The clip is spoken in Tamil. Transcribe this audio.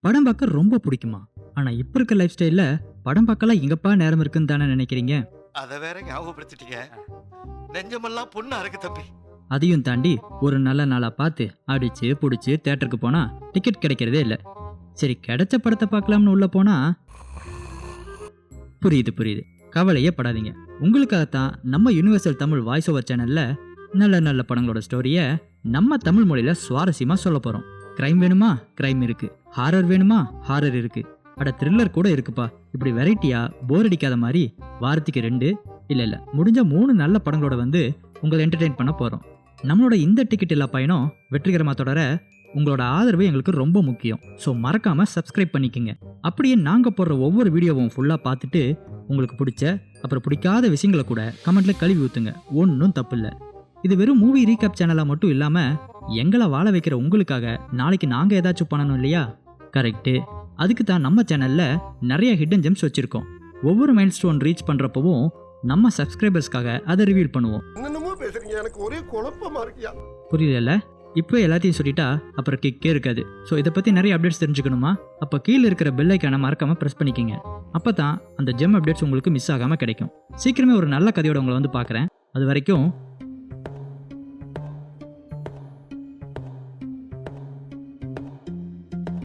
படம் பார்க்க ரொம்ப பிடிக்குமா? ஆனா இப்ப இருக்க லைஃப் ஸ்டைல்ல படம் பார்க்கலாம் எங்கப்பா நேரம் இருக்குன்னு தானே நினைக்கிறீங்க? அத வேற ஞாபகப்படுத்திட்டீங்க. நெஞ்சமெல்லாம் பொண்ணா இருக்கு தம்பி. அதையும் தாண்டி ஒரு நல்ல நாளா பார்த்து அடிச்சு புடிச்சு தியேட்டருக்கு போனா டிக்கெட் கிடைக்கிறதே இல்ல. சரி, கிடைச்ச படத்தை பார்க்கலாம்னு உள்ள போனா புரியுது. கவலையே படாதீங்க. உங்களுக்காகத்தான் நம்ம யுனிவர்சல் தமிழ் வாய்ஸ் ஓவர் சேனல்ல நல்ல நல்ல படங்களோட ஸ்டோரிய நம்ம தமிழ் மொழியில சுவாரஸ்யமா சொல்ல போறோம். கிரைம் வேணுமா? கிரைம் இருக்கு. ஹாரர் வேணுமா? ஹாரர் இருக்கு. அட த்ரில்லர் கூட இருக்குப்பா. இப்படி வெரைட்டியா போர் அடிக்காத மாதிரி வாரத்துக்கு 2 இல்ல முடிஞ்ச 3 நல்ல படங்களோட வந்து உங்களை என்டர்டெயின் பண்ண போறோம். நம்மளோட இந்த டிக்கெட் இல்லா பயணம் வெற்றிகரமா தொடர உங்களோட ஆதரவு எங்களுக்கு ரொம்ப முக்கியம். ஸோ மறக்காம சப்ஸ்கிரைப் பண்ணிக்கங்க. அப்படியே நாங்க போடுற ஒவ்வொரு வீடியோவும் ஃபுல்லா பார்த்துட்டு உங்களுக்கு பிடிச்ச அப்புறம் பிடிக்காத விஷயங்களை கூட கமெண்ட்ல கழுவி ஊத்துங்க. ஒன்றும் தப்பு இல்லை. இது வெறும் மூவி ரீகேப் சேனலா மட்டும் இல்லாம எங்களை வாழ வைக்கிற உங்களுக்காக நாளைக்கு நாங்க ஏதாச்சும் பண்ணணும் இல்லையா? கரெக்டு. அதுக்கு தான் நம்ம சேனல்ல நிறைய ஹிடன் ஜெம்ஸ் வச்சிருக்கோம். ஒவ்வொரு மைல் ஸ்டோன் ரீச் பண்றப்பவும் நம்ம சப்ஸ்கிரைபர்ஸ்க்காக அதை ரிவீல் பண்ணுவோம். என்னமோ பேசுறீங்க, எனக்கு ஒரே குழப்பமா இருக்கியா? புரியல? இப்போ எல்லாத்தையும் சொல்லிட்டா அப்புறம் கிக்கே இருக்காது. ஸோ இதை பற்றி நிறைய அப்டேட்ஸ் தெரிஞ்சுக்கணுமா? அப்போ கீழே இருக்கிற பெல் ஐக்கானை மறக்காம ப்ரெஸ் பண்ணிக்கிங்க. அப்போ தான் அந்த ஜெம் அப்டேட்ஸ் உங்களுக்கு மிஸ் ஆகாமல் கிடைக்கும். சீக்கிரமே ஒரு நல்ல கதையோட உங்களை வந்து பார்க்குறேன். அது வரைக்கும்